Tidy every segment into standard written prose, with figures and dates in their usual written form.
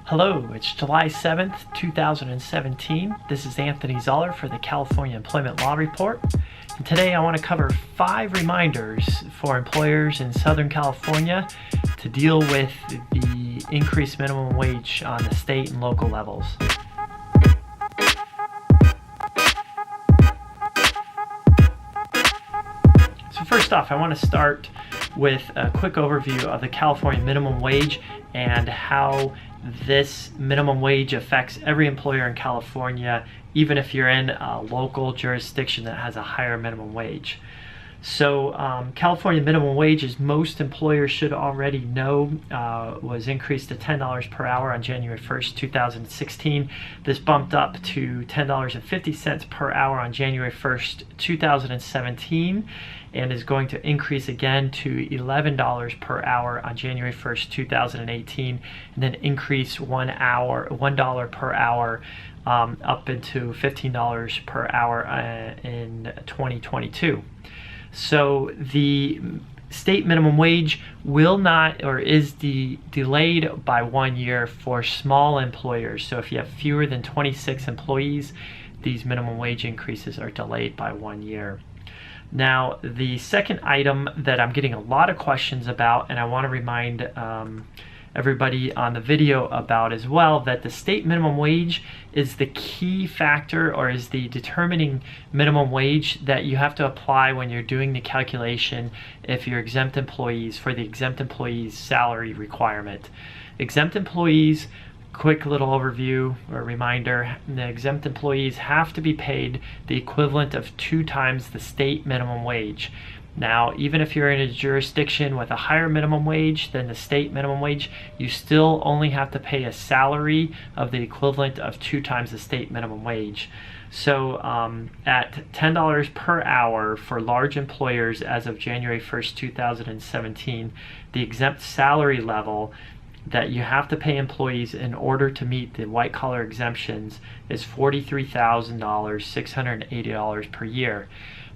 Hello, it's July 7th, 2017. This is Anthony Zoller for the California Employment Law Report. And today I want to cover 5 reminders for employers in Southern California to deal with the increased minimum wage on the state and local levels. So first off, I want to start with a quick overview of the California minimum wage and how this minimum wage affects every employer in California, even if you're in a local jurisdiction that has a higher minimum wage. So California minimum wage, as most employers should already know, was increased to $10 per hour on January 1st, 2016. This bumped up to $10.50 per hour on January 1st, 2017, and is going to increase again to $11 per hour on January 1st, 2018, and then increase $1 per hour up into $15 per hour in 2022. So the state minimum wage will not, or is delayed by 1 year for small employers. So if you have fewer than 26 employees, these minimum wage increases are delayed by 1 year. Now, the second item that I'm getting a lot of questions about, and I want to remind everybody on the video about as well, that the state minimum wage is the key factor, or is the determining minimum wage that you have to apply when you're doing the calculation if you're exempt employees, for the exempt employees salary requirement. Exempt employees, quick little overview or reminder, the exempt employees have to be paid the equivalent of 2 times the state minimum wage. Now, even if you're in a jurisdiction with a higher minimum wage than the state minimum wage, you still only have to pay a salary of the equivalent of 2 times the state minimum wage. So at $10 per hour for large employers as of January 1st, 2017, the exempt salary level that you have to pay employees in order to meet the white-collar exemptions is $43,680 per year.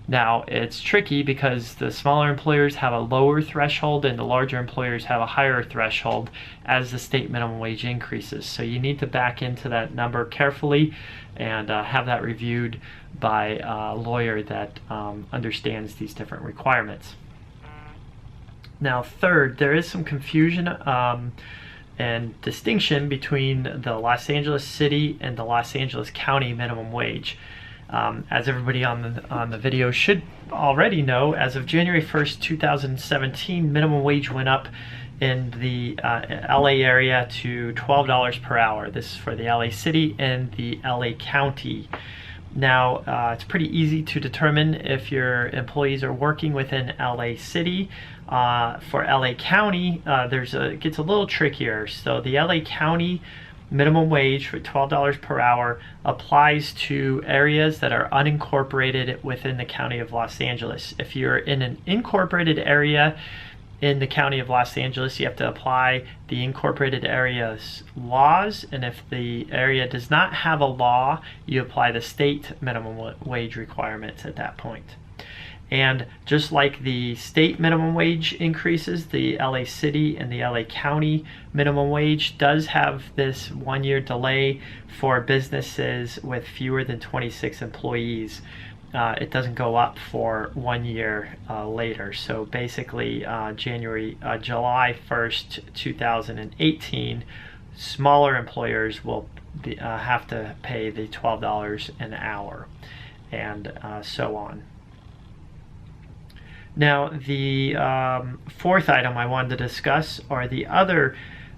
Now, it's tricky because the smaller employers have a lower threshold and the larger employers have a higher threshold as the state minimum wage increases. So you need to back into that number carefully and have that reviewed by a lawyer that understands these different requirements. Now, third, there is some confusion and distinction between the Los Angeles City and the Los Angeles County minimum wage. As everybody on the video should already know, as of January 1st, 2017, minimum wage went up in the LA area to $12 per hour. This is for the LA City and the LA County. Now, it's pretty easy to determine if your employees are working within LA City. For LA County, it gets a little trickier. So the LA County minimum wage for $12 per hour applies to areas that are unincorporated within the County of Los Angeles. If you're in an incorporated area in the County of Los Angeles, you have to apply the incorporated area's laws, and if the area does not have a law, you apply the state minimum wage requirements at that point. And just like the state minimum wage increases, the LA City and the LA County minimum wage does have this 1 year delay for businesses with fewer than 26 employees. It doesn't go up for 1 year later. So basically, July 1st, 2018, smaller employers will have to pay the $12 an hour, and so on. Now, the fourth item I wanted to discuss are the other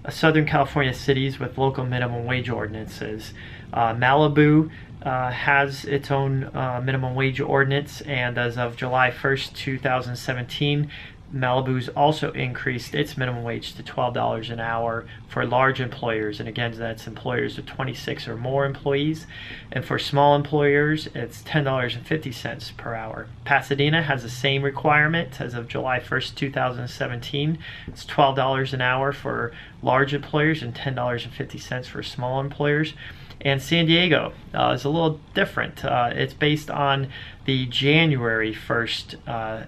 Southern California cities with local minimum wage ordinances. Malibu has its own minimum wage ordinance, and as of July 1st, 2017, Malibu's also increased its minimum wage to $12 an hour for large employers, and again, that's employers with 26 or more employees. And for small employers, it's $10.50 per hour. Pasadena has the same requirement as of July 1st, 2017. It's $12 an hour for large employers and $10.50 for small employers. And San Diego is a little different. It's based on the January 1st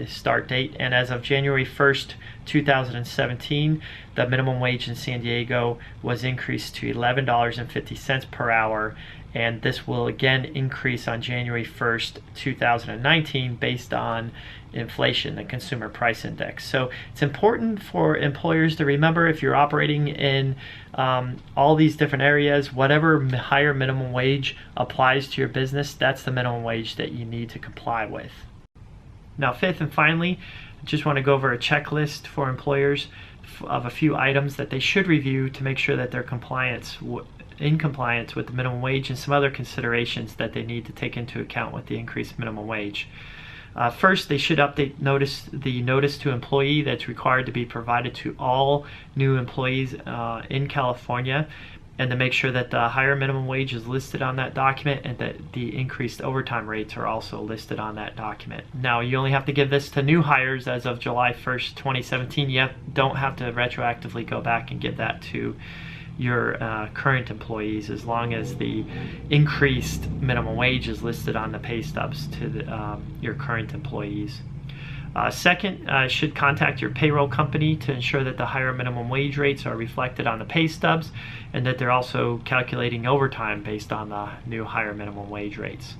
start date, and as of January 1st, 2017, the minimum wage in San Diego was increased to $11.50 per hour, and this will again increase on January 1st, 2019 based on inflation, the consumer price index. So it's important for employers to remember, if you're operating in all these different areas, whatever higher minimum wage applies to your business, that's the minimum wage that you need to comply with. Now, fifth and finally, I just want to go over a checklist for employers of a few items that they should review to make sure that they're in compliance with the minimum wage, and some other considerations that they need to take into account with the increased minimum wage. First, they should update the notice to employee that's required to be provided to all new employees in California, and to make sure that the higher minimum wage is listed on that document, and that the increased overtime rates are also listed on that document. Now, you only have to give this to new hires as of July 1st, 2017. You don't have to retroactively go back and give that to your current employees, as long as the increased minimum wage is listed on the pay stubs to your current employees. Second, should contact your payroll company to ensure that the higher minimum wage rates are reflected on the pay stubs, and that they're also calculating overtime based on the new higher minimum wage rates.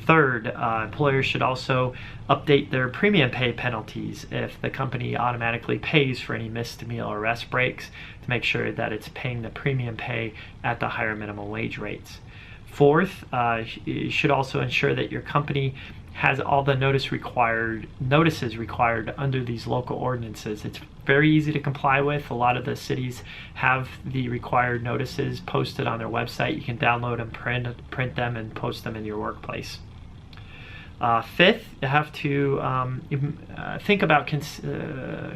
Third, employers should also update their premium pay penalties if the company automatically pays for any missed meal or rest breaks, to make sure that it's paying the premium pay at the higher minimum wage rates. Fourth, you should also ensure that your company has all the notices required under these local ordinances. It's very easy to comply with. A lot of the cities have the required notices posted on their website. You can download them, print them, and post them in your workplace. Fifth, you have to think about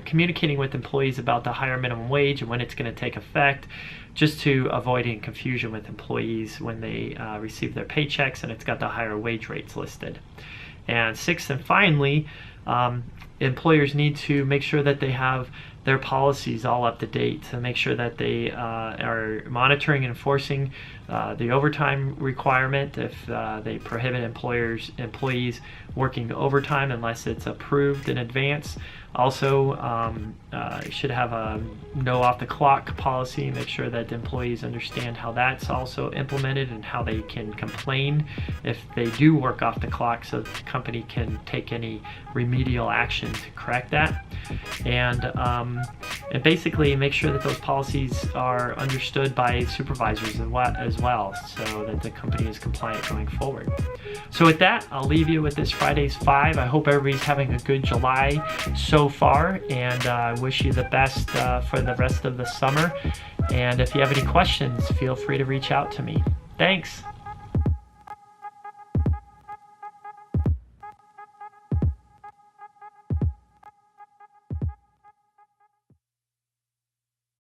communicating with employees about the higher minimum wage and when it's going to take effect, just to avoid any confusion with employees when they receive their paychecks and it's got the higher wage rates listed. And sixth and finally, employers need to make sure that they have their policies all up to date, to make sure that they are monitoring and enforcing the overtime requirement if they prohibit employees working overtime unless it's approved in advance. Also, should have a no off the clock policy, make sure that employees understand how that's also implemented and how they can complain if they do work off the clock, so that the company can take any remedial action to correct that. And basically make sure that those policies are understood by supervisors as well, so that the company is compliant going forward. So with that, I'll leave you with this Friday's 5. I hope everybody's having a good July so far, and I wish you the best for the rest of the summer. And if you have any questions, feel free to reach out to me. Thanks.